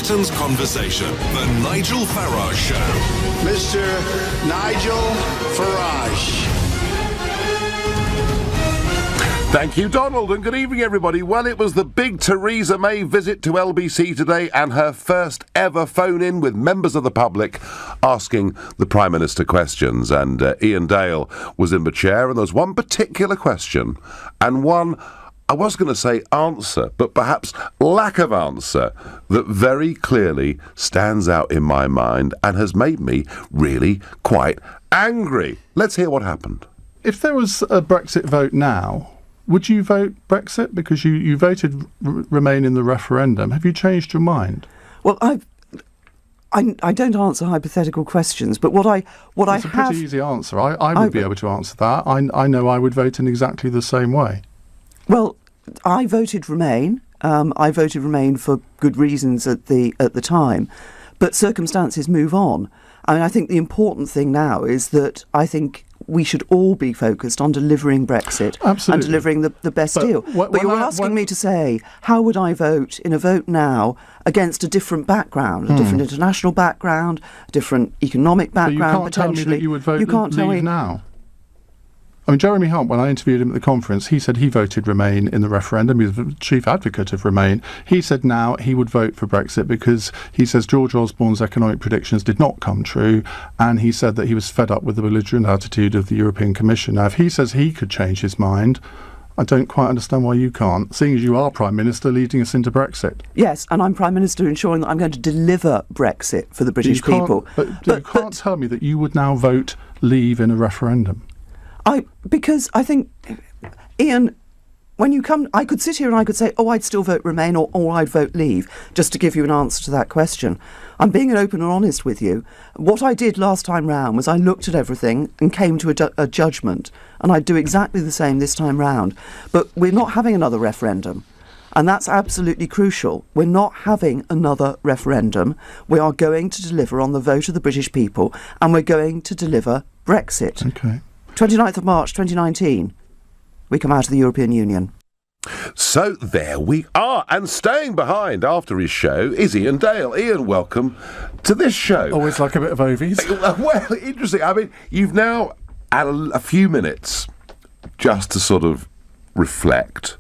Britain's conversation, The Nigel Farage Show. Mr. Nigel Farage. Thank you, Donald, and good evening, everybody. Well, it was the big Theresa May visit to LBC today and her first ever phone-in with members of the public asking the Prime Minister questions. And Ian Dale was in the chair, and there was one particular question and one, I was going to say answer, but perhaps lack of answer, that very clearly stands out in my mind and has made me really quite angry. Let's hear what happened. If there was a Brexit vote now, would you vote Brexit? Because you voted Remain in the referendum. Have you changed your mind? Well, I don't answer hypothetical questions, but what I have... It's a pretty easy answer. I would be able to answer that. I know I would vote in exactly the same way. Well, I voted Remain. I voted Remain for good reasons at the time, but circumstances move on. I mean, I think the important thing now is that I think we should all be focused on delivering Brexit. Absolutely. And delivering the best deal. But you're asking me to say, how would I vote in a vote now against a different background, a different international background, a different economic background, potentially? You can't tell me that you would vote leave now. I mean, Jeremy Hunt, when I interviewed him at the conference, he said he voted Remain in the referendum. He was the chief advocate of Remain. He said now he would vote for Brexit because he says George Osborne's economic predictions did not come true, and he said that he was fed up with the belligerent attitude of the European Commission. Now, if he says he could change his mind, I don't quite understand why you can't, seeing as you are Prime Minister leading us into Brexit. Yes, and I'm Prime Minister ensuring that I'm going to deliver Brexit for the British people. But you can't tell me that you would now vote leave in a referendum. Because I think, Ian, when you come, I could sit here and I could say, I'd still vote Remain or I'd vote Leave, just to give you an answer to that question. I'm being open and honest with you. What I did last time round was I looked at everything and came to a judgment, and I'd do exactly the same this time round. But we're not having another referendum, and that's absolutely crucial. We're not having another referendum. We are going to deliver on the vote of the British people, and we're going to deliver Brexit. Okay. 29th of March 2019, we come out of the European Union. So there we are, and staying behind after his show is Ian Dale. Ian, welcome to this show. Always like a bit of ovies. Well, interesting. I mean, you've now had a few minutes just to sort of reflect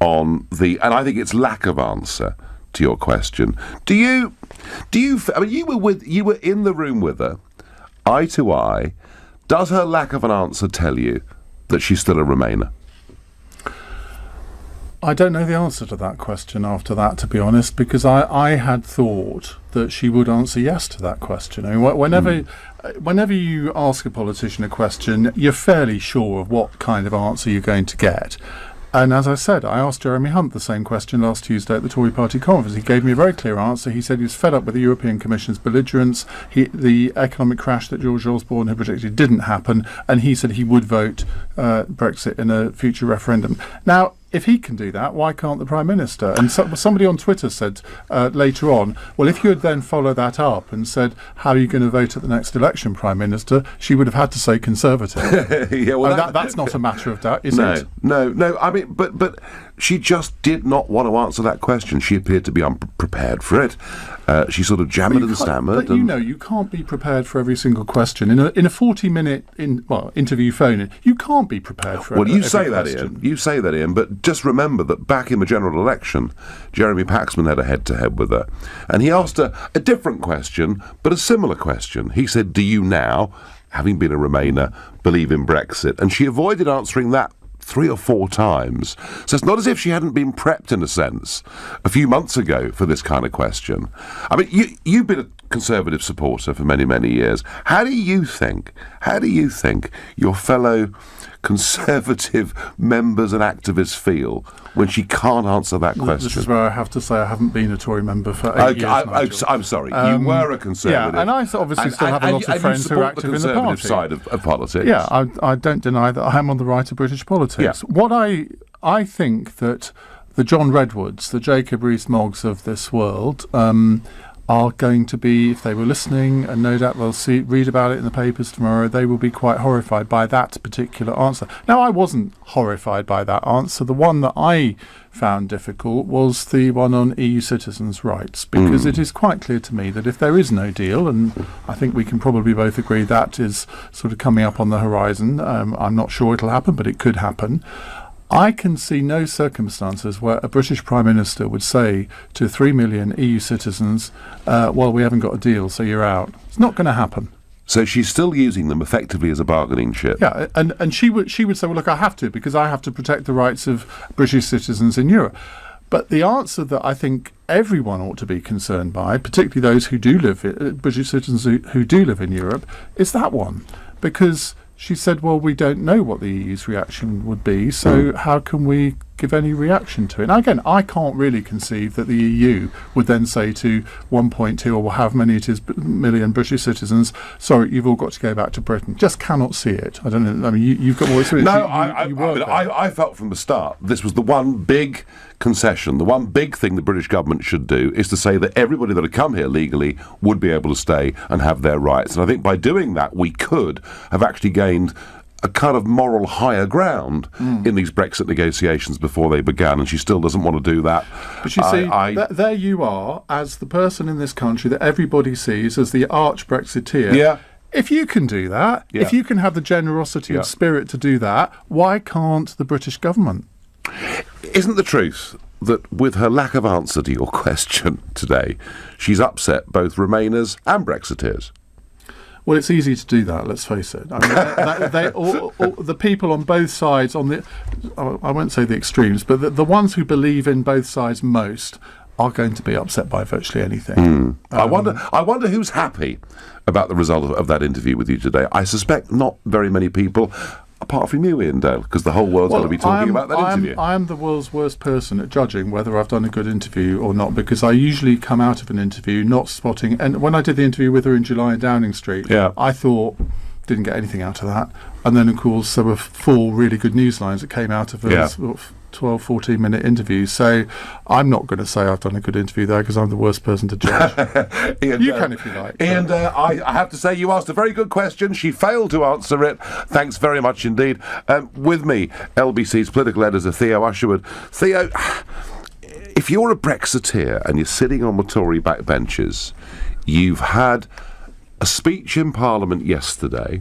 on and I think it's lack of answer to your question. Do you? I mean, you were in the room with her, eye to eye. Does her lack of an answer tell you that she's still a Remainer? I don't know the answer to that question after that, to be honest, because I had thought that she would answer yes to that question. I mean, whenever you ask a politician a question, you're fairly sure of what kind of answer you're going to get. And as I said, I asked Jeremy Hunt the same question last Tuesday at the Tory party conference. He gave me a very clear answer. He said he was fed up with the European Commission's belligerence. The economic crash that George Osborne had predicted didn't happen, and he said he would vote Brexit in a future referendum. Now, if he can do that, why can't the Prime Minister? And somebody on Twitter said later on, well, if you had then followed that up and said, how are you going to vote at the next election, Prime Minister, she would have had to say Conservative. Yeah, well, that's not a matter of doubt, is it? No. I mean, but she just did not want to answer that question. She appeared to be unprepared for it. She sort of jammered and stammered. But you can't be prepared for every single question. In a 40-minute interview phone-in, you can't be prepared for every question. Ian. You say that, Ian, but just remember that back in the general election, Jeremy Paxman had a head-to-head with her, and he asked her a different question, but a similar question. He said, do you now, having been a Remainer, believe in Brexit? And she avoided answering that 3 or 4 times. So it's not as if she hadn't been prepped, in a sense, a few months ago for this kind of question. I mean, you've been a Conservative supporter for many, many years. How do you think your fellow Conservative members and activists feel when she can't answer that question? This is where I have to say I haven't been a Tory member for 8 years. I'm sorry, you were a Conservative. Yeah, and I obviously still have a lot of friends who are active in the party. Side of politics. Yeah, I don't deny that I am on the right of British politics. Yeah. What I think that the John Redwoods, the Jacob Rees-Moggs of this world, are going to be, if they were listening, and no doubt they'll read about it in the papers tomorrow, they will be quite horrified by that particular answer. Now, I wasn't horrified by that answer. The one that I found difficult was the one on EU citizens' rights, because it is quite clear to me that if there is no deal, and I think we can probably both agree that is sort of coming up on the horizon, I'm not sure it'll happen, but it could happen. I can see no circumstances where a British Prime Minister would say to 3 million EU citizens, well, we haven't got a deal, so you're out. It's not going to happen. So she's still using them effectively as a bargaining chip. Yeah, and she would say, well, look, I have to, because I have to protect the rights of British citizens in Europe. But the answer that I think everyone ought to be concerned by, particularly those who do live, British citizens who do live in Europe, is that one. Because she said, well, we don't know what the EU's reaction would be, so how can we give any reaction to it? Now, again, I can't really conceive that the EU would then say to 1.2 or however many it is million British citizens, sorry, you've all got to go back to Britain. Just cannot see it. I don't know. I mean, you've got more experience. No, I felt from the start this was the one big concession, the one big thing the British government should do is to say that everybody that had come here legally would be able to stay and have their rights. And I think by doing that, we could have actually gained a kind of moral higher ground in these Brexit negotiations before they began, and she still doesn't want to do that. But you see, there you are, as the person in this country that everybody sees as the arch Brexiteer. Yeah. If you can do that, if you can have the generosity of spirit to do that, why can't the British government? Isn't the truth that with her lack of answer to your question today, she's upset both Remainers and Brexiteers? Well, it's easy to do that, let's face it. I mean, all the people on both sides, I won't say the extremes, but the ones who believe in both sides most are going to be upset by virtually anything. I wonder who's happy about the result of that interview with you today. I suspect not very many people, apart from you, Ian Dale, because the whole world's going to be talking about that interview. I am the world's worst person at judging whether I've done a good interview or not, because I usually come out of an interview not spotting. And when I did the interview with her in July in Downing Street, I thought, didn't get anything out of that. And then, of course, there were 4 really good news lines that came out of her 12, 14-minute interview. So I'm not going to say I've done a good interview there, because I'm the worst person to judge. Ian, you can if you like. And I have to say, you asked a very good question. She failed to answer it. Thanks very much indeed. With me, LBC's political editor, Theo Usherwood. Theo, if you're a Brexiteer and you're sitting on the Tory backbenches, you've had a speech in Parliament yesterday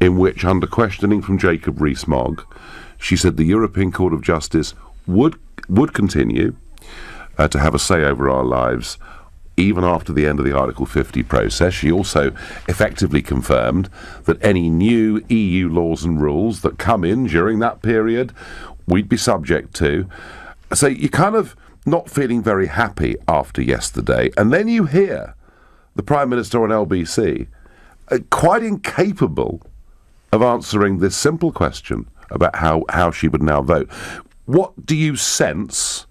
in which, under questioning from Jacob Rees-Mogg, she said the European Court of Justice would continue to have a say over our lives even after the end of the Article 50 process. She also effectively confirmed that any new EU laws and rules that come in during that period, we'd be subject to. So you're kind of not feeling very happy after yesterday. And then you hear the Prime Minister on LBC quite incapable of answering this simple question about how she would now vote. What do you sense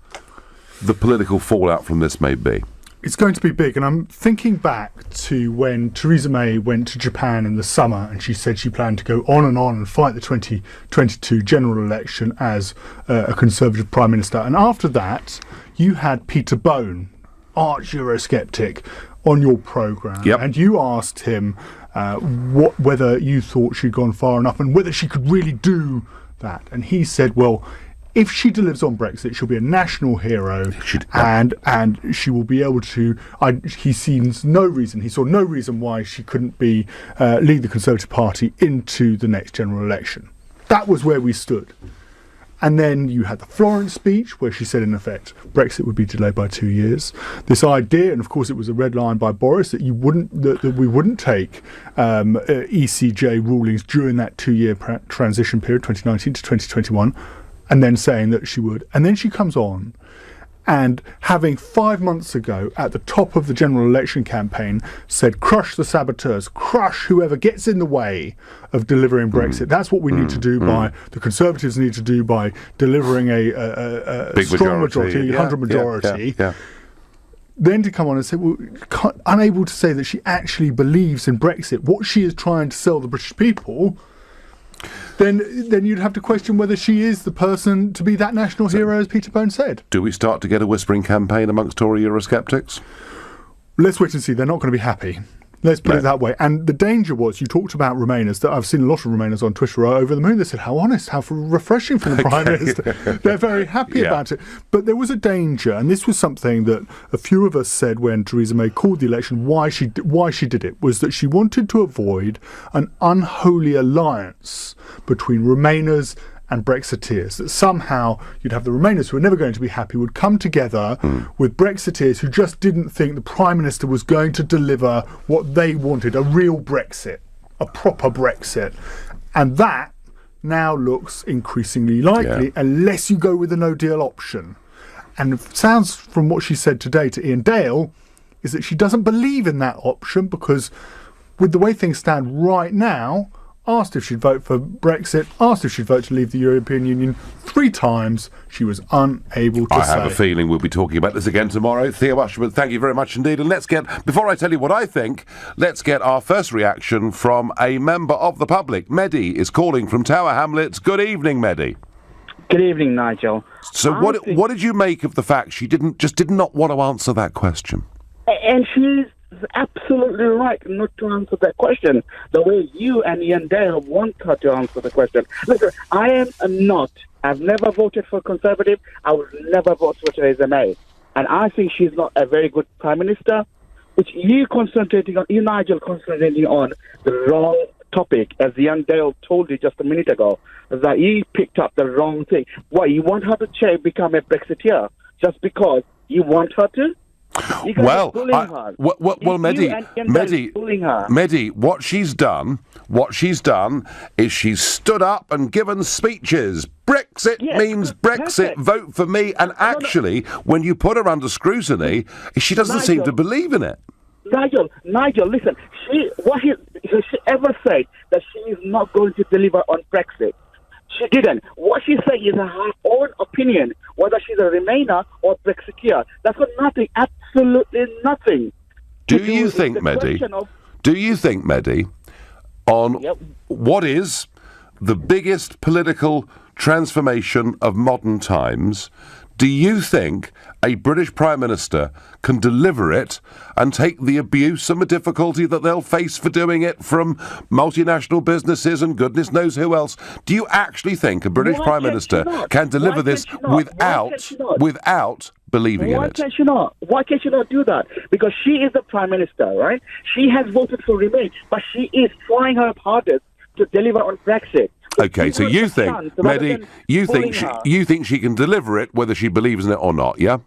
the political fallout from this may be? It's going to be big, and I'm thinking back to when Theresa May went to Japan in the summer and she said she planned to go on and fight the 2022 general election as a Conservative Prime Minister. And after that, you had Peter Bone, arch Eurosceptic, on your programme, and you asked him whether you thought she'd gone far enough and whether she could really do that. And he said, well, if she delivers on Brexit, she'll be a national hero, and she will be able to. He saw no reason why she couldn't lead the Conservative Party into the next general election. That was where we stood. And then you had the Florence speech, where she said, in effect, Brexit would be delayed by 2 years. This idea, and of course it was a red line by Boris, that we wouldn't take ECJ rulings during that 2-year transition period, 2019 to 2021, and then saying that she would. And then she comes on, and having 5 months ago, at the top of the general election campaign, said, crush the saboteurs, crush whoever gets in the way of delivering Brexit. That's what we need to do the Conservatives need to do by delivering a strong majority, 100 majority. Then to come on and say, well, unable to say that she actually believes in Brexit, what she is trying to sell the British people, then you'd have to question whether she is the person to be that national hero, as Peter Bone said. Do we start to get a whispering campaign amongst Tory Eurosceptics? let's wait and see. They're not going to be happy. Let's put it that way. And the danger was, you talked about Remainers, that I've seen a lot of Remainers on Twitter are over the moon. They said, how honest, how refreshing from the Prime Minister. They're very happy about it. But there was a danger, and this was something that a few of us said when Theresa May called the election, why she did it, was that she wanted to avoid an unholy alliance between Remainers and Brexiteers, that somehow you'd have the Remainers who are never going to be happy would come together with Brexiteers who just didn't think the Prime Minister was going to deliver what they wanted, a real Brexit, a proper Brexit. And that now looks increasingly likely unless you go with the no deal option. And it sounds from what she said today to Ian Dale is that she doesn't believe in that option because with the way things stand right now, asked if she'd vote for Brexit, asked if she'd vote to leave the European Union 3 times. She was unable to say. I have a feeling we'll be talking about this again tomorrow. Theo Usherwood, thank you very much indeed. And before I tell you what I think, let's get our first reaction from a member of the public. Mehdi is calling from Tower Hamlets. Good evening, Mehdi. Good evening, Nigel. So what did you make of the fact she did not want to answer that question? And she's absolutely right not to answer that question the way you and Ian Dale want her to answer the question. Listen, I've never voted for Conservative. I will never vote for Theresa May. And I think she's not a very good Prime Minister. Which Nigel concentrating on the wrong topic, as Ian Dale told you just a minute ago, that he picked up the wrong thing. Why, you want her to become a Brexiteer just because you want her to? Well, Mehdi, what she's done is she's stood up and given speeches. Brexit means Brexit, vote for me. And actually, when you put her under scrutiny, she doesn't seem to believe in it. Nigel, listen, has she ever said that she is not going to deliver on Brexit? She didn't. What she's saying is her own opinion, whether she's a Remainer or Brexiteer. That's got nothing, absolutely nothing. Do you think, Mehdi, on what is the biggest political transformation of modern times, do you think a British Prime Minister can deliver it and take the abuse and the difficulty that they'll face for doing it from multinational businesses and goodness knows who else? Do you actually think a British Prime Minister can deliver this without believing in it? Why can't she not? Why can't she not do that? Because she is the Prime Minister, right? She has voted for Remain, but she is trying her hardest to deliver on Brexit. Okay, so you think, Mehdi, you think she can deliver it whether she believes in it or not, yeah?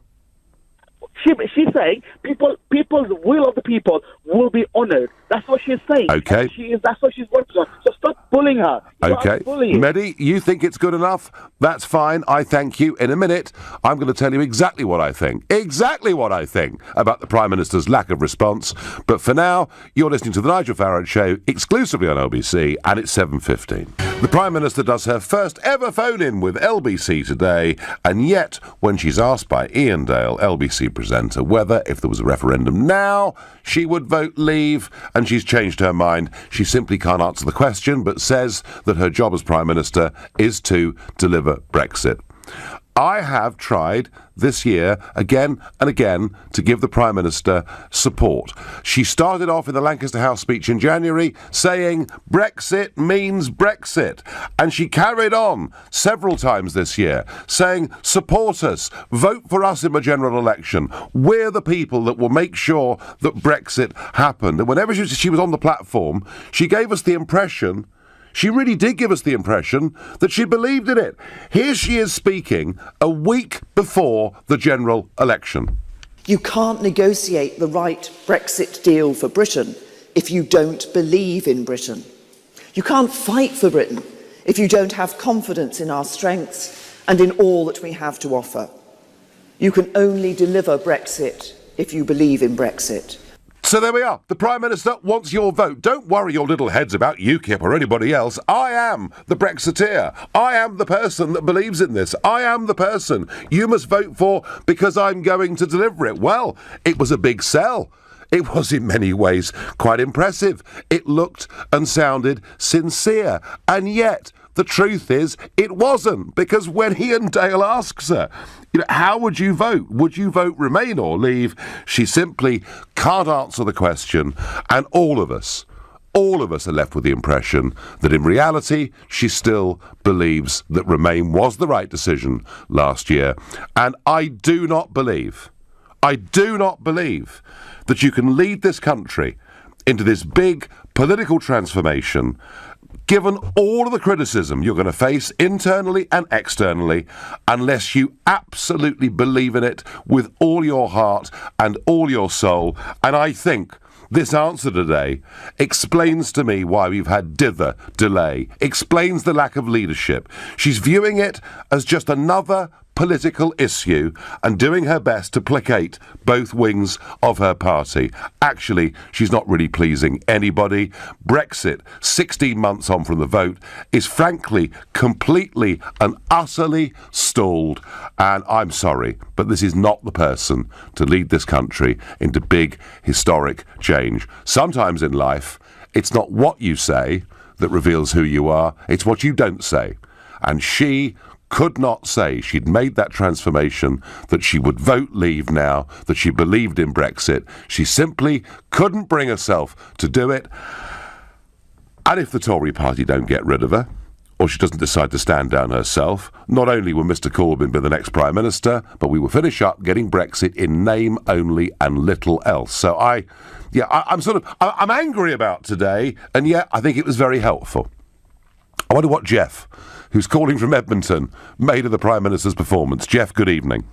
She's saying people's will of the people will be honoured. That's what she's saying. Okay. That's what she's working on. So stop bullying her. Okay. Mehdi, you think it's good enough? That's fine. I thank you. In a minute, I'm going to tell you exactly what I think. Exactly what I think about the Prime Minister's lack of response. But for now, you're listening to The Nigel Farage Show, exclusively on LBC, and it's 7:15. The Prime Minister does her first ever phone-in with LBC today, and yet, when she's asked by Ian Dale, LBC presenter, whether, if there was a referendum now, she would vote leave, and she's changed her mind. She simply can't answer the question, but says that her job as Prime Minister is to deliver Brexit. I have tried this year again and again to give the Prime Minister support. She started off in the Lancaster House speech in January saying Brexit means Brexit. And she carried on several times this year saying, support us, vote for us in the general election. We're the people that will make sure that Brexit happened. And whenever she was on the platform, she gave us the impression, she really did give us the impression that she believed in it. Here she is speaking a week before the general election. You can't negotiate the right Brexit deal for Britain if you don't believe in Britain. You can't fight for Britain if you don't have confidence in our strengths and in all that we have to offer. You can only deliver Brexit if you believe in Brexit. So there we are. The Prime Minister wants your vote. Don't worry your little heads about UKIP or anybody else. I am the Brexiteer. I am the person that believes in this. I am the person you must vote for because I'm going to deliver it. Well, it was a big sell. It was in many ways quite impressive. It looked and sounded sincere. And yet, the truth is it wasn't, because when Ian Dale asks her, how would you vote? Would you vote Remain or Leave? She simply can't answer the question, and all of us are left with the impression that in reality she still believes that Remain was the right decision last year. And I do not believe that you can lead this country into this big political transformation, given all of the criticism you're going to face internally and externally, unless you absolutely believe in it with all your heart and all your soul. And I think this answer today explains to me why we've had dither, delay, explains the lack of leadership. She's viewing it as just another political issue and doing her best to placate both wings of her party. Actually, she's not really pleasing anybody. Brexit, 16 months on from the vote, is frankly completely and utterly stalled. And I'm sorry, but this is not the person to lead this country into big historic change. Sometimes in life, it's not what you say that reveals who you are, it's what you don't say. And she could not say she'd made that transformation, that she would vote Leave now, that she believed in Brexit. She simply couldn't bring herself to do it. And if the Tory party don't get rid of her, or she doesn't decide to stand down herself, not only will Mr Corbyn be the next Prime Minister, but we will finish up getting Brexit in name only and little else. So I'm angry about today, and yet I think it was very helpful. I wonder what Jeff, who's calling from Edmonton, made of the Prime Minister's performance. Jeff, good evening.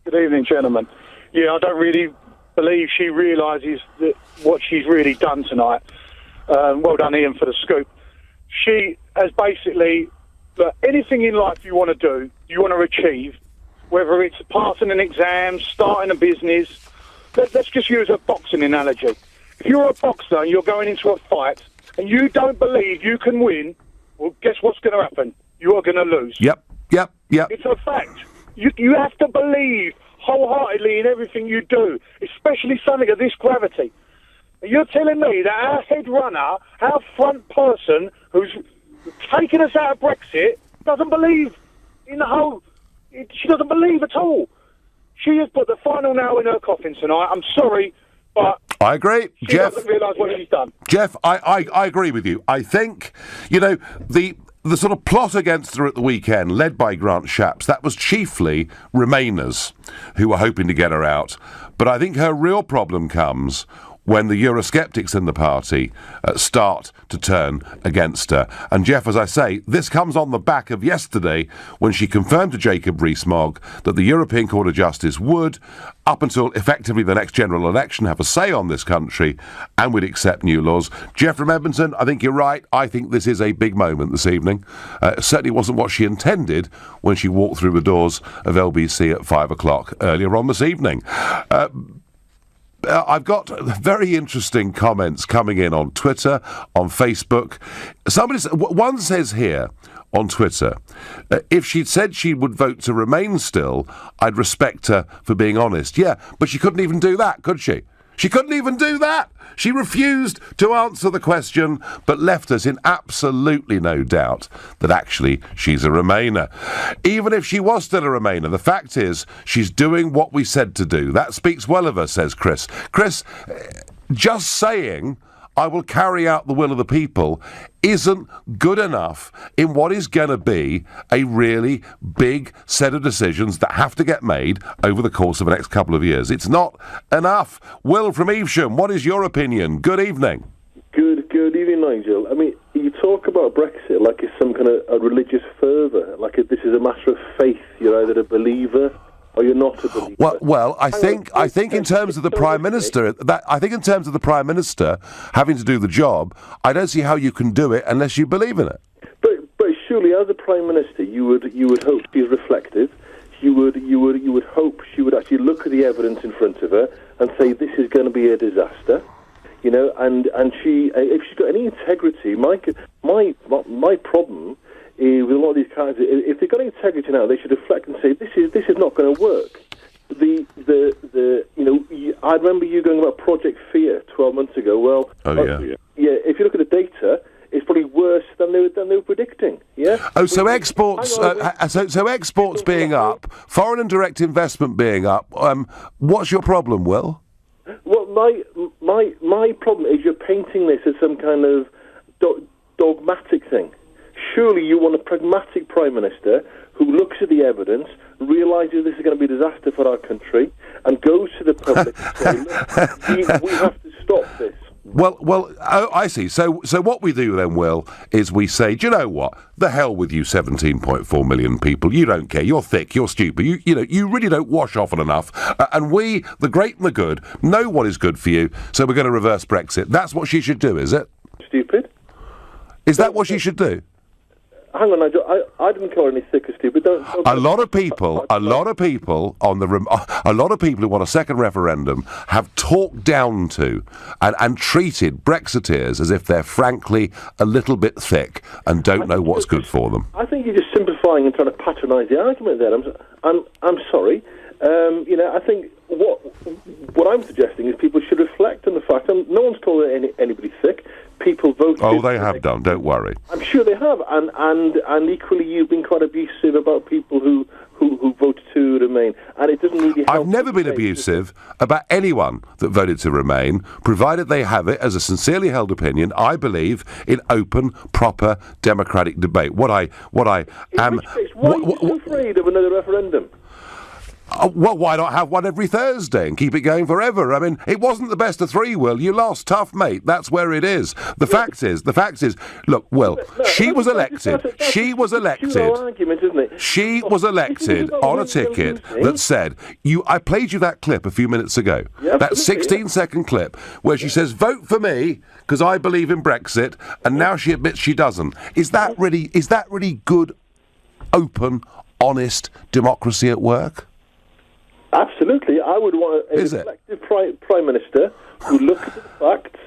Good evening, gentlemen. Yeah, I don't really believe she realises that what she's really done tonight. Well done, Ian, for the scoop. She has basically, anything in life you want to do, you want to achieve, whether it's passing an exam, starting a business. Let's just use a boxing analogy. If you're a boxer and you're going into a fight and you don't believe you can win, well, guess what's going to happen? You are going to lose. Yep. It's a fact. You have to believe wholeheartedly in everything you do, especially something of this gravity. You're telling me that our head runner, our front person who's taken us out of Brexit, doesn't believe in the whole... She doesn't believe at all. She has put the final nail in her coffin tonight. I'm sorry, but... I agree, Jeff. Doesn't realise what she's done. Jeff, I agree with you. I think, the sort of plot against her at the weekend, led by Grant Shapps, that was chiefly Remainers who were hoping to get her out. But I think her real problem comes when the Eurosceptics in the party start to turn against her. And Jeff, as I say, this comes on the back of yesterday when she confirmed to Jacob Rees-Mogg that the European Court of Justice would, up until effectively the next general election, have a say on this country and would accept new laws. Jeff from Edmonton, I think you're right. I think this is a big moment this evening. It certainly wasn't what she intended when she walked through the doors of LBC at 5 o'clock earlier on this evening. I've got very interesting comments coming in on Twitter, on Facebook. One says here on Twitter, if she'd said she would vote to remain still, I'd respect her for being honest. Yeah, but she couldn't even do that, could she? She couldn't even do that. She refused to answer the question, but left us in absolutely no doubt that actually she's a Remainer. Even if she was still a Remainer, the fact is she's doing what we said to do. That speaks well of her, says Chris. Chris, just saying I will carry out the will of the people isn't good enough in what is going to be a really big set of decisions that have to get made over the course of the next couple of years. It's not enough. Will from Evesham, what is your opinion? Good evening. Good evening, Nigel. I mean, you talk about Brexit like it's some kind of a religious fervour, like this is a matter of faith. You're either a believer or you're not a believer. Well, I think in terms of the Prime Minister, having to do the job, I don't see how you can do it unless you believe in it. But surely, as a Prime Minister, you would hope she's reflective. You would hope she would actually look at the evidence in front of her and say this is going to be a disaster. And she, if she's got any integrity, my problem with a lot of these characters, if they've got integrity now, they should reflect and say this is not going to work. I remember you going about Project Fear 12 months ago. Well, if you look at the data, it's probably worse than they were predicting. Yeah. Oh, so exports, so exports being up, foreign and direct investment being up. What's your problem, Will? Well, my problem is you're painting this as some kind of dogmatic thing. Surely you want a pragmatic Prime Minister who looks at the evidence, realises this is going to be a disaster for our country, and goes to the public and says, look, we have to stop this. Well, I see. So what we do then, Will, is we say, do you know what? The hell with you 17.4 million people. You don't care. You're thick. You're stupid. You really don't wash often enough. And we, the great and the good, know what is good for you, so we're going to reverse Brexit. That's what she should do, is it? Stupid? Is that what she should do? Hang on, I didn't call her any thick or stupid. A lot of people who want a second referendum have talked down to and treated Brexiteers as if they're frankly a little bit thick and don't know what's good for them. I think you're just simplifying and trying to patronise the argument there. I'm sorry. I think what I'm suggesting is people should reflect on the fact, and no one's called anybody thick. People voted. Oh, they have done. Don't worry. I'm sure they have, and equally, you've been quite abusive about people who voted to remain, and it doesn't really help. I've never been abusive about anyone that voted to remain, provided they have it as a sincerely held opinion. I believe in open, proper, democratic debate. What I am. In which case, why are you so afraid of another referendum? Well, why not have one every Thursday and keep it going forever? I mean, it wasn't the best of three, Will. You lost tough, mate. That's where it is. The fact is, look, Will, she was elected. She was elected. She was elected on a ticket that said, I played you that clip a few minutes ago. That 16-second clip where she says, vote for me because I believe in Brexit, and now she admits she doesn't. Is that really good, open, honest democracy at work? Absolutely. I would want a reflective Prime Minister who looks at the facts,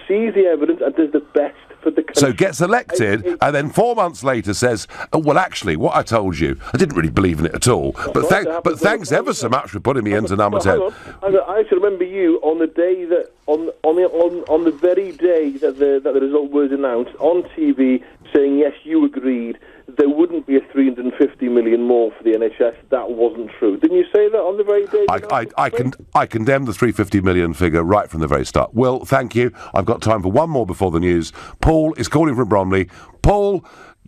sees the evidence and does the best for the country. So gets elected and then 4 months later says, well, actually, what I told you, I didn't really believe in it at all. But thanks ever so much for putting me into number 10. I should remember you on the day that, on the very day that the result was announced on TV, saying, yes, you agreed there wouldn't be a 350 million more for the NHS. That wasn't true. Didn't you say that on the very day? I condemn the 350 million figure right from the very start. Will, thank you. I've got time for one more before the news. Paul is calling from Bromley. Paul,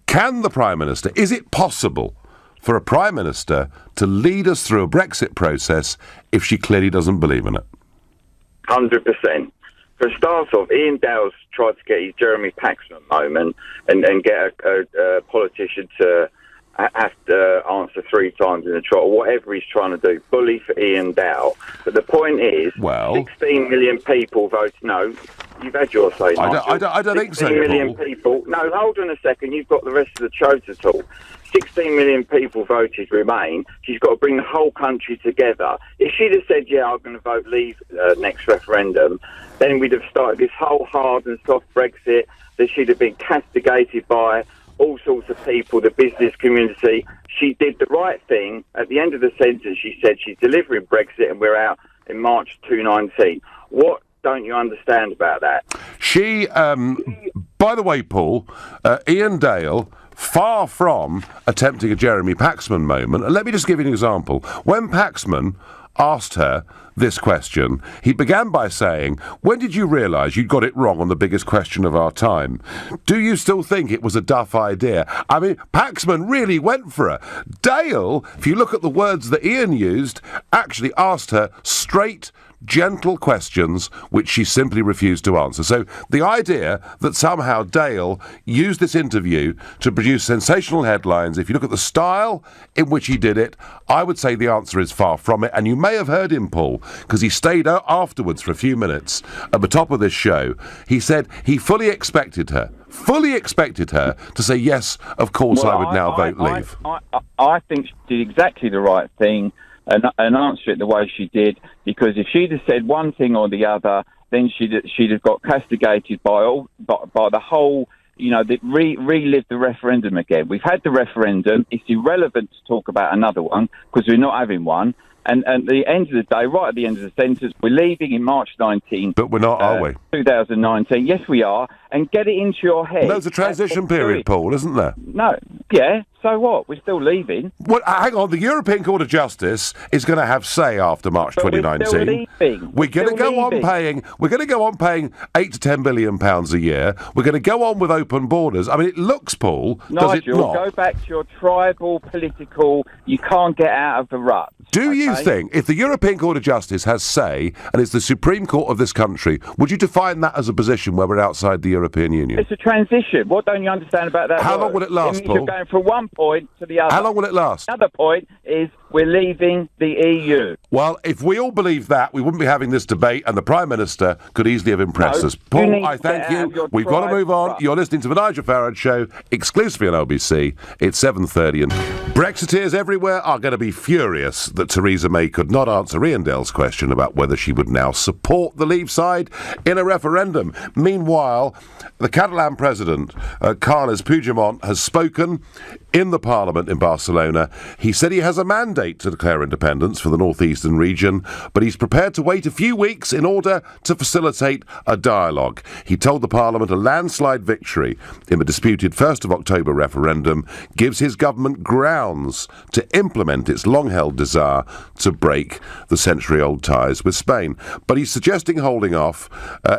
can the Prime Minister, is it possible for a Prime Minister to lead us through a Brexit process if she clearly doesn't believe in it? 100%. For a start off, Ian Dale's tried to get his Jeremy Paxman moment and get a politician to have to answer 3 times in a trial, whatever he's trying to do. Bully for Ian Dale. But the point is, 16 million people voted no. You've had your say, I don't think so, 16 million Paul. people. No, hold on a second. You've got the rest of the show to talk. 16 million people voted Remain. She's got to bring the whole country together. If she'd have said, I'm going to vote Leave next referendum, then we'd have started this whole hard and soft Brexit that she'd have been castigated by all sorts of people, the business community. She did the right thing. At the end of the sentence, she said she's delivering Brexit and we're out in March 2019. What don't you understand about that? She, by the way, Paul, Ian Dale, far from attempting a Jeremy Paxman moment, and let me just give you an example. When Paxman asked her this question, he began by saying, when did you realise you'd got it wrong on the biggest question of our time? Do you still think it was a duff idea? I mean, Paxman really went for her. Dale, if you look at the words that Ian used, actually asked her straight, gentle questions which she simply refused to answer. So the idea that somehow Dale used this interview to produce sensational headlines, if you look at the style in which he did it, I would say the answer is far from it. And you may have heard him, Paul, because he stayed out afterwards for a few minutes at the top of this show. He said he fully expected her to say, yes, of course, I would now vote Leave. I think she did exactly the right thing and answer it the way she did, because if she'd have said one thing or the other, then she'd have got castigated by the whole, relive the referendum again. We've had the referendum. It's irrelevant to talk about another one because we're not having one. And at the end of the day, right at the end of the sentence, we're leaving in March 19. But we're not, are we? 2019. Yes, we are. and get it into your head. There's a transition period, Paul, isn't there? No, yeah, so what? We're still leaving. Well, hang on, the European Court of Justice is going to have say after March 2019. We're going to go on paying. We're going to go on paying £8 to £10 billion a year. We're going to go on with open borders. I mean, it looks, Paul, does it Nigel, not? go back to your tribal, political. You can't get out of the rut. Do you think, if the European Court of Justice has say, and it's the Supreme Court of this country, would you define that as a position where we're outside the European Union? It's a transition. What don't you understand about that? How long will it last, Paul? You're going from one point to the other. How long will it last? Another point is we're leaving the EU. Well, if we all believe that, we wouldn't be having this debate, and the Prime Minister could easily have impressed us. Paul, I thank you. We've got to move on. You're listening to The Nigel Farage Show, exclusively on LBC. It's 7:30, and Brexiteers everywhere are going to be furious that Theresa May could not answer Ian Dale's question about whether she would now support the Leave side in a referendum. Meanwhile, the Catalan president, Carles Puigdemont, has spoken in the Parliament in Barcelona. He said he has a mandate to declare independence for the northeastern region, but he's prepared to wait a few weeks in order to facilitate a dialogue. He told the Parliament a landslide victory in the disputed 1st of October referendum gives his government grounds to implement its long-held desire to break the century-old ties with Spain. But he's suggesting holding off.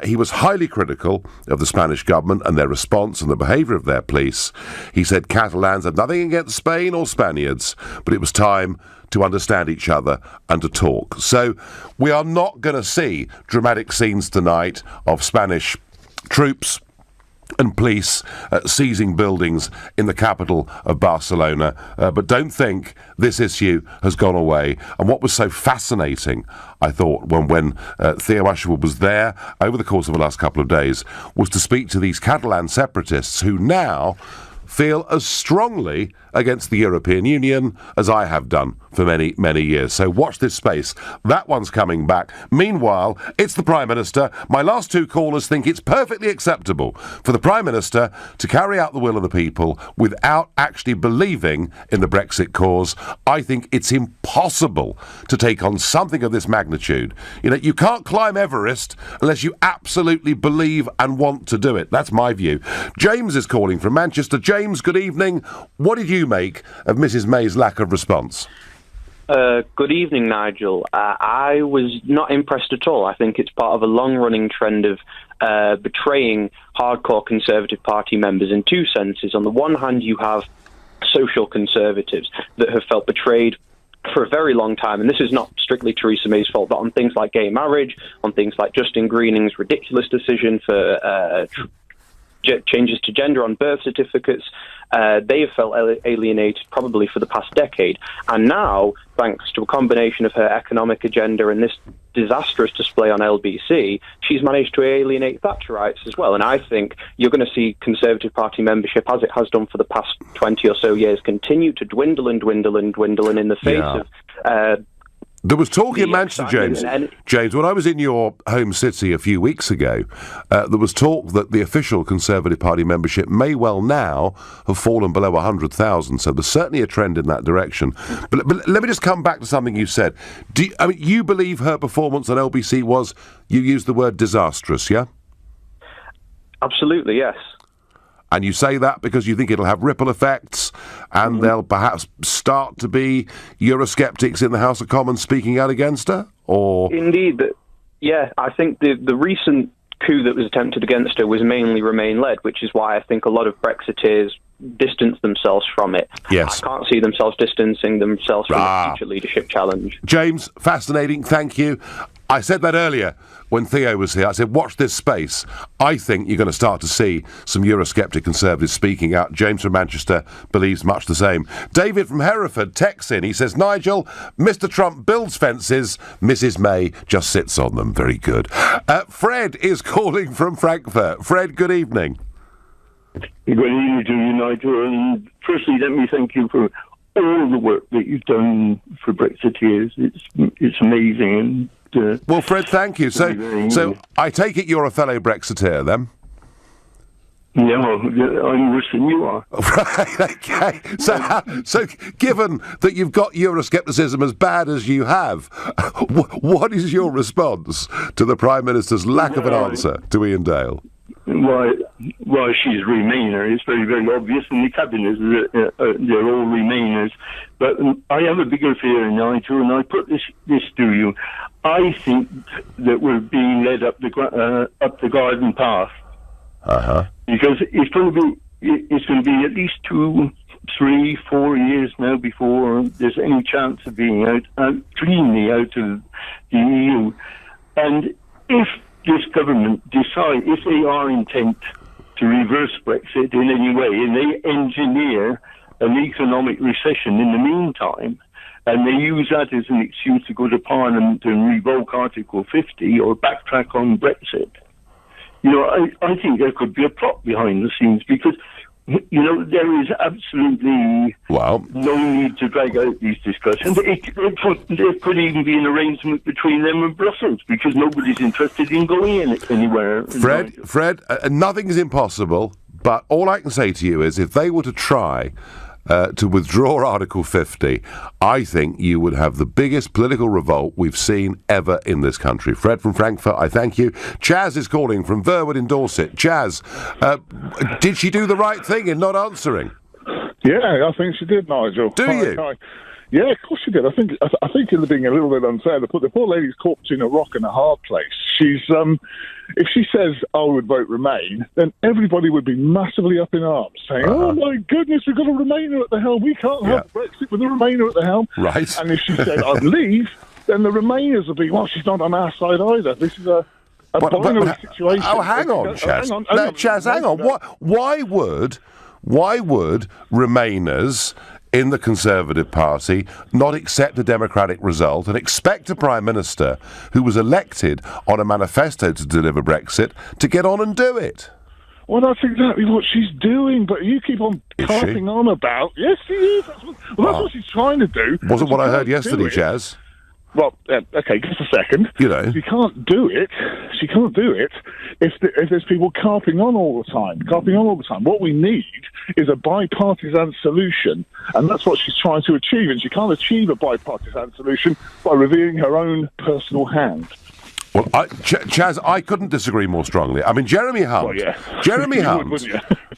He was highly critical of the Spanish government and their response and the behaviour of their police. He said Catalans had nothing against Spain or Spaniards, but it was time to understand each other and to talk. So we are not going to see dramatic scenes tonight of Spanish troops and police seizing buildings in the capital of Barcelona. But don't think this issue has gone away. And what was so fascinating, I thought, when Theo Usherwood was there over the course of the last couple of days, was to speak to these Catalan separatists who now feel as strongly against the European Union as I have done for many, many years. So watch this space. That one's coming back. Meanwhile, it's the Prime Minister. My last two callers think it's perfectly acceptable for the Prime Minister to carry out the will of the people without actually believing in the Brexit cause. I think it's impossible to take on something of this magnitude. You know, you can't climb Everest unless you absolutely believe and want to do it. That's my view. James is calling from Manchester. James, good evening. What did you make of Mrs May's lack of response? Good evening, Nigel. I was not impressed at all. I think it's part of a long-running trend of betraying hardcore Conservative Party members in two senses. On the one hand, you have social conservatives that have felt betrayed for a very long time, and this is not strictly Theresa May's fault, but on things like gay marriage, on things like Justin Greening's ridiculous decision for changes to gender on birth certificates, they have felt alienated probably for the past decade. And now, thanks to a combination of her economic agenda and this disastrous display on LBC, she's managed to alienate Thatcherites as well. And I think you're going to see Conservative Party membership, as it has done for the past 20 or so years, continue to dwindle and dwindle and dwindle. And in the face of there was talk in Manchester, James, when I was in your home city a few weeks ago, there was talk that the official Conservative Party membership may well now have fallen below 100,000, so there's certainly a trend in that direction. But let me just come back to something you said. You believe her performance on LBC was, you used the word disastrous, yeah? Absolutely, yes. And you say that because you think it'll have ripple effects and there'll perhaps start to be Eurosceptics in the House of Commons speaking out against her? Or Indeed. Yeah, I think the recent coup that was attempted against her was mainly Remain-led, which is why I think a lot of Brexiteers distance themselves from it. Yes. I can't see themselves distancing themselves from the future leadership challenge. James, fascinating. Thank you. I said that earlier when Theo was here. I said, watch this space. I think you're going to start to see some Eurosceptic Conservatives speaking out. James from Manchester believes much the same. David from Hereford texts in. He says, Nigel, Mr Trump builds fences, Mrs May just sits on them. Very good. Fred is calling from Frankfurt. Fred, good evening. Good evening to you, Nigel. And firstly, let me thank you for all the work that you've done for Brexiteers. It's amazing. And well, Fred, thank you. So I take it you're a fellow Brexiteer, then? No, I'm worse than you are. Right, okay. So given that you've got Euroscepticism as bad as you have, what is your response to the Prime Minister's lack of an answer to Ian Dale? Well, well, she's a Remainer. It's very, very obvious, and the cabinet, they're all Remainers. But I have a bigger fear, Nigel, and I put this to you. I think that we're being led up the garden path. Because it's going to be at least 2, 3, 4 years now before there's any chance of being cleanly out of the EU. And if this government decide, if they are intent to reverse Brexit in any way, and they engineer an economic recession in the meantime, and they use that as an excuse to go to Parliament and revoke Article 50 or backtrack on Brexit, I think there could be a plot behind the scenes, because there is absolutely no need to drag out these discussions. There could even be an arrangement between them and Brussels, because nobody's interested in going anywhere. Fred, nothing is impossible, but all I can say to you is if they were to try to withdraw Article 50, I think you would have the biggest political revolt we've seen ever in this country. Fred from Frankfurt, I thank you. Chaz is calling from Verwood in Dorset. Chaz, did she do the right thing in not answering? Yeah, I think she did, Nigel. Do you? Yeah, of course she did. I think you're being a little bit unfair. The poor lady's caught between a rock and a hard place. She's if she says I would vote Remain, then everybody would be massively up in arms, saying, "Oh my goodness, we've got a Remainer at the helm. We can't have Brexit with a Remainer at the helm." Right. And if she said I'd leave, then the Remainers would be, "Well, she's not on our side either. This is a binary situation." Oh, hang on, Chaz. Chaz, hang on. Why would Remainers in the Conservative Party not accept a democratic result and expect a Prime Minister who was elected on a manifesto to deliver Brexit to get on and do it? Well, that's exactly what she's doing, but you keep on harping on about... Yes, she is. That's what she's trying to do. Wasn't what I heard yesterday, Chaz. Well, okay, just a second. She can't do it. She can't do it if there's people carping on all the time. What we need is a bipartisan solution, and that's what she's trying to achieve. And she can't achieve a bipartisan solution by revealing her own personal hand. Well, Chaz, I couldn't disagree more strongly. I mean, Jeremy Hunt. Well, yeah. Jeremy Hunt.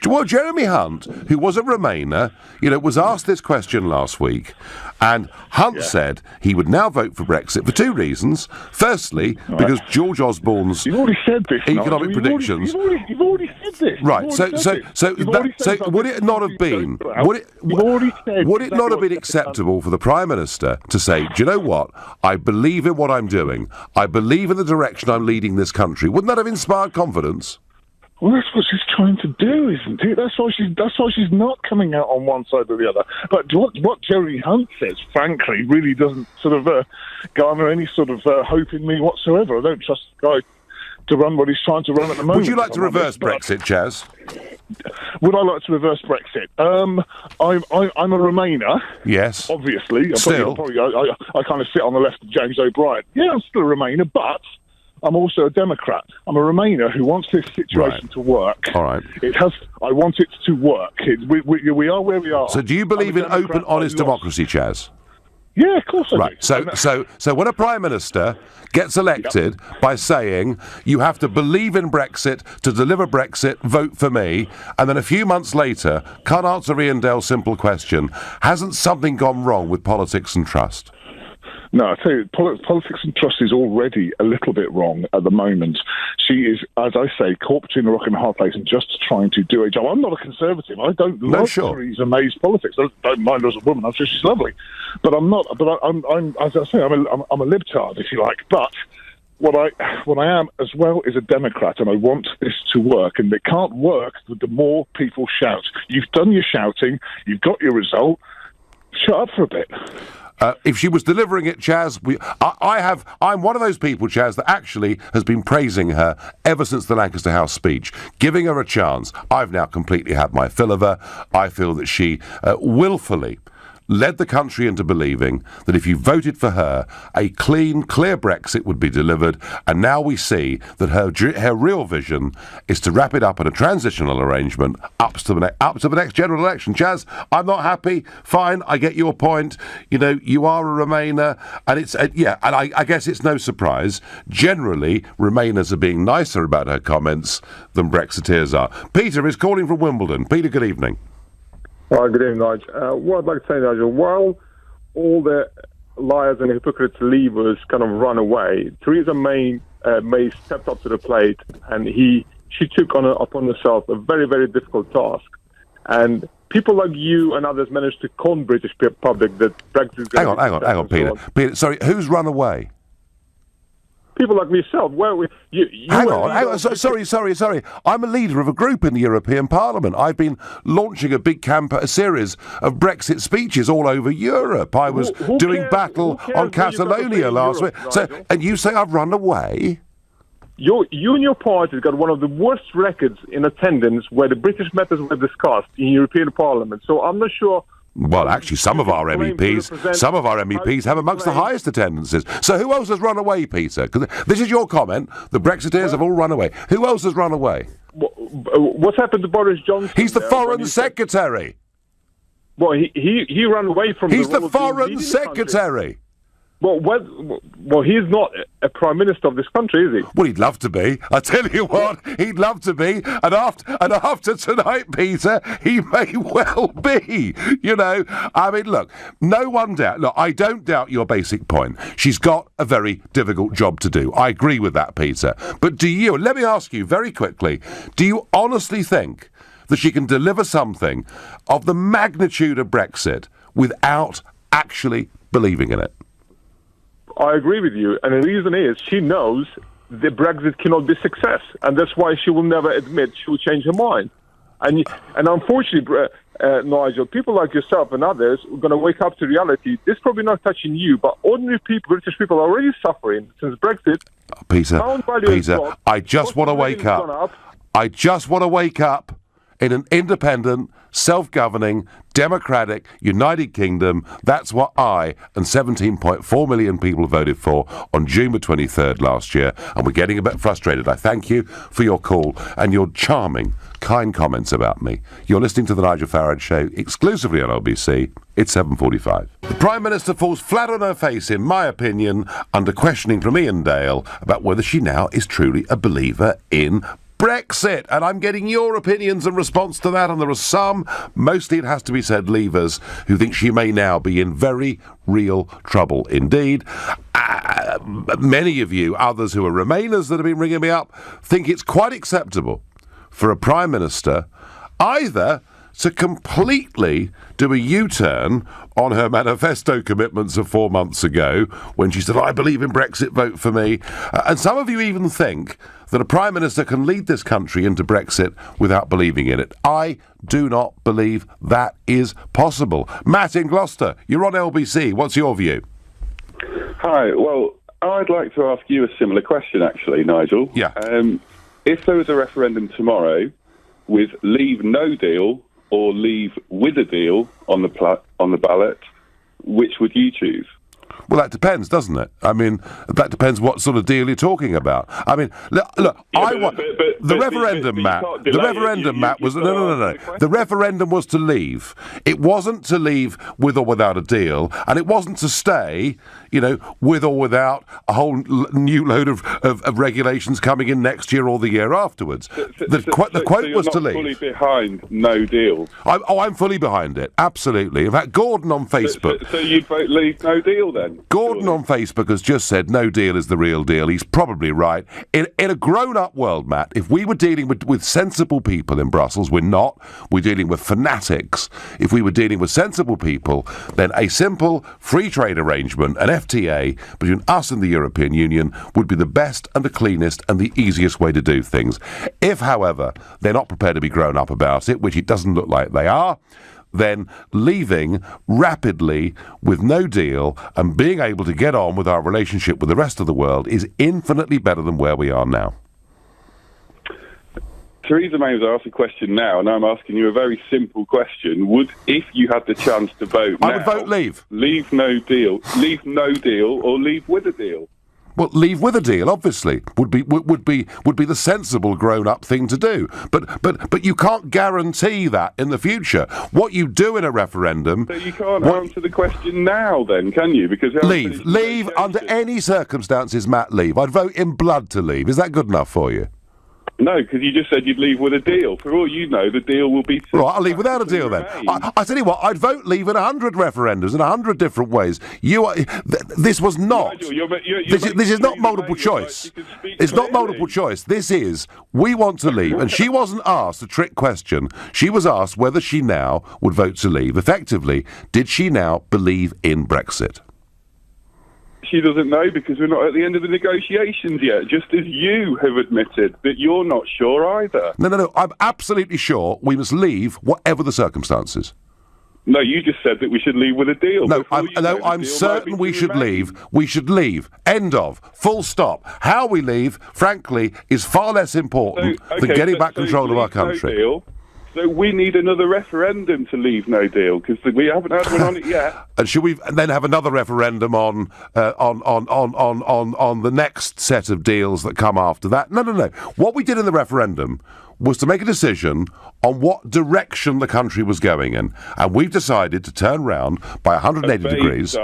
Well, Jeremy Hunt, who was a Remainer, was asked this question last week, and Hunt said he would now vote for Brexit for 2 reasons. Firstly, because George Osborne's economic predictions. You've already said this. Right. So would it not have been? Would it not have been acceptable for the Prime Minister to say, "Do you know what? I believe in what I'm doing. I believe in the direction I'm leading this country." Wouldn't that have inspired confidence? Well, that's what she's trying to do, isn't it? That's why she's not coming out on one side or the other. But what Jeremy Hunt says, frankly, really doesn't sort of garner any sort of hope in me whatsoever. I don't trust the guy to run what he's trying to run at the moment. Would you like to reverse Brexit, Chaz? Would I like to reverse Brexit? I'm a Remainer. Yes. Obviously. Still. I kind of sit on the left of James O'Brien. Yeah, I'm still a Remainer, but I'm also a Democrat. I'm a Remainer who wants this situation to work. All right. I want it to work. We are where we are. So do you believe in open, honest democracy, Chaz? Yeah, of course I do. So when a Prime Minister gets elected by saying, "You have to believe in Brexit to deliver Brexit, vote for me," and then a few months later can't answer Ian Dale's simple question, hasn't something gone wrong with politics and trust? No, I tell you, politics and trust is already a little bit wrong at the moment. She is, as I say, caught between a rock and a hard place and just trying to do a job. I'm not a Conservative. I don't love Theresa May's politics. I don't mind her as a woman. I'm sure she's lovely. But I'm not. But I'm as I say, I'm a libtard, if you like. But what I am as well is a Democrat, and I want this to work. And it can't work with the more people shout. You've done your shouting. You've got your result. Shut up for a bit. If she was delivering it, Chaz, I'm one of those people, Chaz, that actually has been praising her ever since the Lancaster House speech, giving her a chance. I've now completely had my fill of her. I feel that she willfully led the country into believing that if you voted for her, a clean, clear Brexit would be delivered, and now we see that her real vision is to wrap it up in a transitional arrangement up to the next general election. Chaz, I'm not happy. Fine, I get your point. You know, you are a Remainer, and it's and I guess it's no surprise. Generally, Remainers are being nicer about her comments than Brexiteers are. Peter is calling from Wimbledon. Peter, good evening. Good evening, Nigel. What I'd like to say, Nigel, while all the liars and hypocrites leavers kind of run away, Theresa May stepped up to the plate, and she took upon herself a very, very difficult task. And people like you and others managed to con British public that Brexit is going to Hang on, Peter. Peter, sorry, who's run away? People like myself. Hang on. Sorry. I'm a leader of a group in the European Parliament. I've been launching a series of Brexit speeches all over Europe. I was doing battle on Catalonia last week. And you say I've run away? You and your party got one of the worst records in attendance where the British matters were discussed in European Parliament. So I'm not sure. Well, actually, some of our MEPs have amongst the highest attendances. So who else has run away, Peter? Because this is your comment. The Brexiteers have all run away. Who else has run away? What's happened to Boris Johnson? He's the Foreign Secretary. Well, he ran away from. He's the Foreign Secretary. Well, he's not a Prime Minister of this country, is he? Well, he'd love to be. I tell you what, he'd love to be. And after tonight, Peter, he may well be. You know, I mean, look, I don't doubt your basic point. She's got a very difficult job to do. I agree with that, Peter. But let me ask you very quickly, do you honestly think that she can deliver something of the magnitude of Brexit without actually believing in it? I agree with you, and the reason is she knows that Brexit cannot be a success, and that's why she will never admit she will change her mind. And unfortunately, Nigel, people like yourself and others are going to wake up to reality. This is probably not touching you, but ordinary people, British people, are already suffering since Brexit. Peter, I just want to wake up. I just want to wake up in an independent, self-governing, democratic, United Kingdom. That's what I and 17.4 million people voted for on June the 23rd last year, and we're getting a bit frustrated. I thank you for your call and your charming, kind comments about me. You're listening to The Nigel Farage Show, exclusively on LBC. It's 7:45. The Prime Minister falls flat on her face, in my opinion, under questioning from Ian Dale about whether she now is truly a believer in Brexit, and I'm getting your opinions in response to that, and there are some, mostly it has to be said, leavers, who think she may now be in very real trouble indeed. Many of you, others who are Remainers that have been ringing me up, think it's quite acceptable for a Prime Minister either to completely do a U-turn on her manifesto commitments of 4 months ago when she said, I believe in Brexit, vote for me. And some of you even think that a Prime Minister can lead this country into Brexit without believing in it. I do not believe that is possible. Matt in Gloucester, you're on LBC. What's your view? Hi. Well, I'd like to ask you a similar question, actually, Nigel. Yeah. If there was a referendum tomorrow with leave no deal or leave with a deal on the ballot, which would you choose? Well, that depends, doesn't it? I mean, that depends what sort of deal you're talking about. I mean, look, the referendum, Matt. The referendum, Matt, was no. The referendum was to leave. It wasn't to leave with or without a deal, and it wasn't to stay, with or without a whole new load of regulations coming in next year or the year afterwards. The quote was to leave. Fully behind no deal. I'm fully behind it. Absolutely. In fact, Gordon on Facebook. So you'd vote leave no deal then? Gordon on Facebook has just said no deal is the real deal. He's probably right. In a grown-up world, Matt, if we were dealing with sensible people in Brussels, we're not. We're dealing with fanatics. If we were dealing with sensible people, then a simple free trade arrangement, an FTA, between us and the European Union would be the best and the cleanest and the easiest way to do things. If, however, they're not prepared to be grown up about it, which it doesn't look like they are, then leaving rapidly with no deal and being able to get on with our relationship with the rest of the world is infinitely better than where we are now. Theresa May has asked a question now, and I'm asking you a very simple question. If you had the chance to vote now, I would vote leave. Leave no deal, or leave with a deal. Well, leave with a deal, obviously, would be the sensible grown-up thing to do. But you can't guarantee that in the future. What you do in a referendum... So you can't answer the question now, then, can you? Because leave under any circumstances, Matt. Leave. I'd vote in blood to leave. Is that good enough for you? No, because you just said you'd leave with a deal. For all you know, the deal will be... Right, I'll leave without a deal then. I tell you what, I'd vote leave in 100 referendums in 100 different ways. This was not... Nigel, this is not multiple choice. It's not multiple choice. This is, we want to leave. And she wasn't asked a trick question. She was asked whether she now would vote to leave. Effectively, did she now believe in Brexit? She doesn't know because we're not at the end of the negotiations yet, just as you have admitted that you're not sure either. No. I'm absolutely sure we must leave whatever the circumstances. No, you just said that we should leave with a deal. I'm certain we should leave. We should leave. End of. Full stop. How we leave, frankly, is far less important than getting back control of our country. No deal. So we need another referendum to leave no deal because we haven't had one on it yet. And should we then have another referendum on the next set of deals that come after that? No. What we did in the referendum was to make a decision on what direction the country was going in, and we've decided to turn round by 180 degrees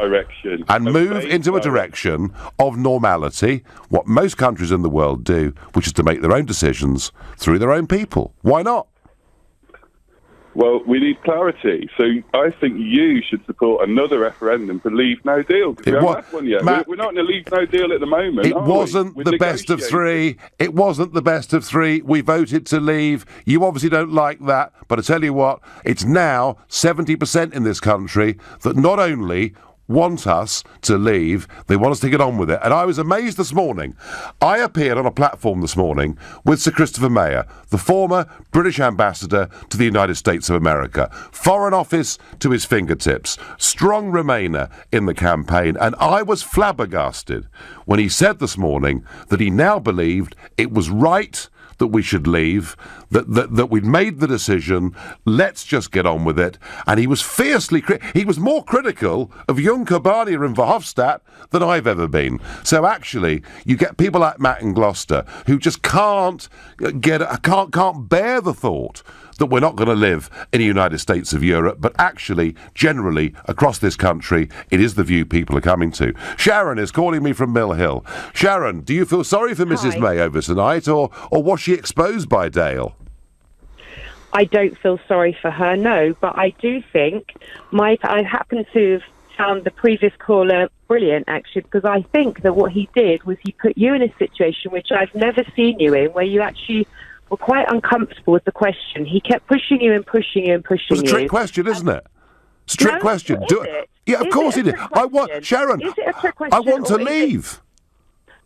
and move into a direction of normality, what most countries in the world do, which is to make their own decisions through their own people. Why not? Well, we need clarity. So I think you should support another referendum for leave no deal. Because we haven't had one yet. We're not in a leave no deal at the moment. It wasn't the best of three. It wasn't the best of three. We voted to leave. You obviously don't like that. But I tell you what, it's now 70% in this country that not only want us to leave, they want us to get on with it. And I was amazed this morning. I appeared on a platform this morning with Sir Christopher Mayer, the former British ambassador to the United States of America. Foreign Office to his fingertips. Strong Remainer in the campaign. And I was flabbergasted when he said this morning that he now believed it was right that we should leave, that we'd made the decision, let's just get on with it. And he was fiercely he was more critical of Juncker, Barnier and Verhofstadt than I've ever been. So actually, you get people like Matt in Gloucester who just can't bear the thought that we're not going to live in the United States of Europe, but actually, generally, across this country, it is the view people are coming to. Sharon is calling me from Mill Hill. Sharon, do you feel sorry for Mrs. May over tonight, or was she exposed by Dale? I don't feel sorry for her, no, but I do think I happen to have found the previous caller brilliant, actually, because I think that what he did was he put you in a situation which I've never seen you in, where you actually were quite uncomfortable with the question. He kept pushing you and pushing you and pushing you. It's a trick question, isn't it? It's a trick question. Yeah, of course he did. Sharon, I want to leave.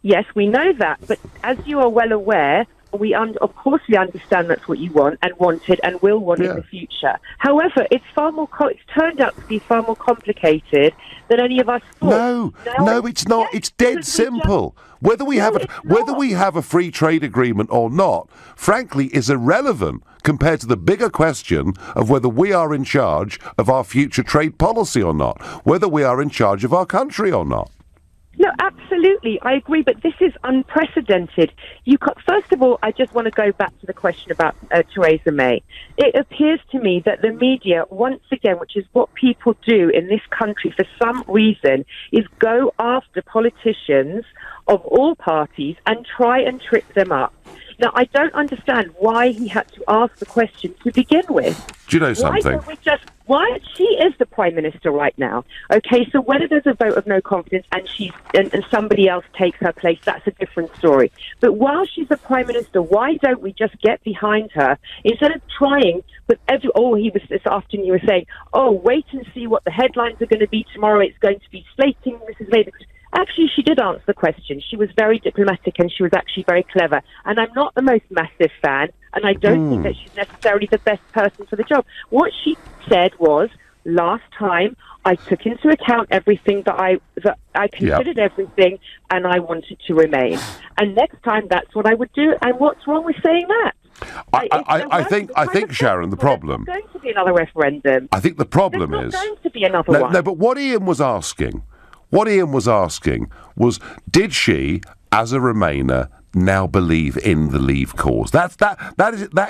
Yes, we know that, but as you are well aware, of course we understand that's what you want and wanted and will want in the future. However, it's it's turned out to be far more complicated than any of us thought. No, it's not. It's dead simple. Whether we have a free trade agreement or not, frankly, is irrelevant compared to the bigger question of whether we are in charge of our future trade policy or not, whether we are in charge of our country or not. No, absolutely. I agree, but this is unprecedented. First of all, I just want to go back to the question about Theresa May. It appears to me that the media, once again, which is what people do in this country for some reason, is go after politicians of all parties and try and trip them up. Now, I don't understand why he had to ask the question to begin with. Do you know something? She is the Prime Minister right now. Okay, so whether there's a vote of no confidence and somebody else takes her place, that's a different story. But while she's the Prime Minister, why don't we just get behind her instead of trying with this afternoon you were saying, wait and see what the headlines are going to be tomorrow. It's going to be slating Mrs. May. Actually, she did answer the question. She was very diplomatic and she was actually very clever. And I'm not the most massive fan, and I don't think that she's necessarily the best person for the job. What she said was, last time I took into account everything that I considered everything, and I wanted to remain. And next time, that's what I would do. And what's wrong with saying that? I think, Sharon, the problem. There's not going to be another referendum. I think the problem There's is. not going to be another one. No, but what Ian was asking was, did she, as a Remainer, now believe in the Leave cause? That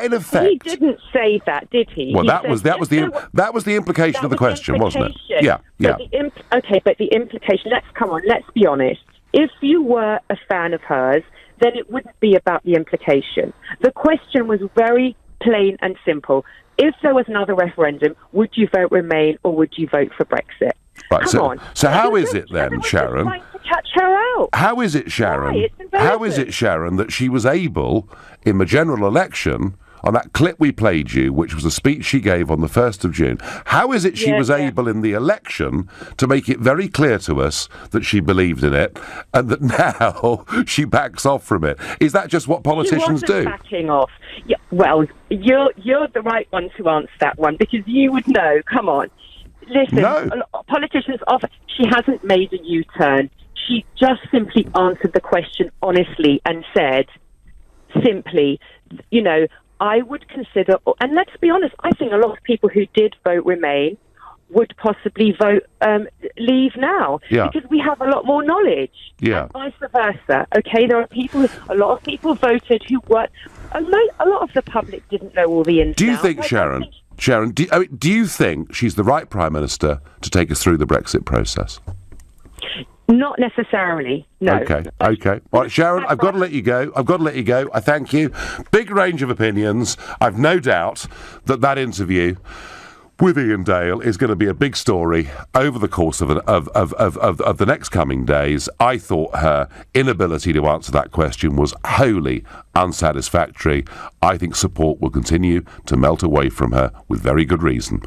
in effect. He didn't say that, did he? Well, He that said was the implication of the question, wasn't it? Yeah. But the implication. Let's be honest. If you were a fan of hers, then it wouldn't be about the implication. The question was very plain and simple. If there was another referendum, would you vote Remain or would you vote for Brexit? Right, Come on. So how is it then, Sharon? Trying to catch her out. How is it, Sharon? Why? It's How is it, Sharon, that she was able, in the general election, on that clip we played you, which was a speech she gave on the 1st of June, how is it she was able in the election to make it very clear to us that she believed in it and that now she backs off from it? Is that just what politicians do? Backing off. Yeah, well, you're the right one to answer that one because you would know. Come on. Listen, politicians often. She hasn't made a U-turn. She just simply answered the question honestly and said simply, I would consider, and let's be honest, I think a lot of people who did vote Remain would possibly vote Leave now because we have a lot more knowledge. Yeah. And vice versa. Okay, a lot of people voted who weren't. A lot of the public didn't know all the ins. Do you think, Sharon? Sharon, do you think she's the right Prime Minister to take us through the Brexit process? Not necessarily, no. Okay. All right, Sharon, I've got to let you go. I thank you. Big range of opinions. I've no doubt that interview with Ian Dale is going to be a big story over the course of the next coming days. I thought her inability to answer that question was wholly unsatisfactory. I think support will continue to melt away from her with very good reason.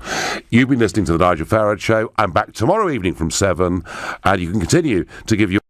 You've been listening to The Nigel Farage Show. I'm back tomorrow evening from 7, and you can continue to give your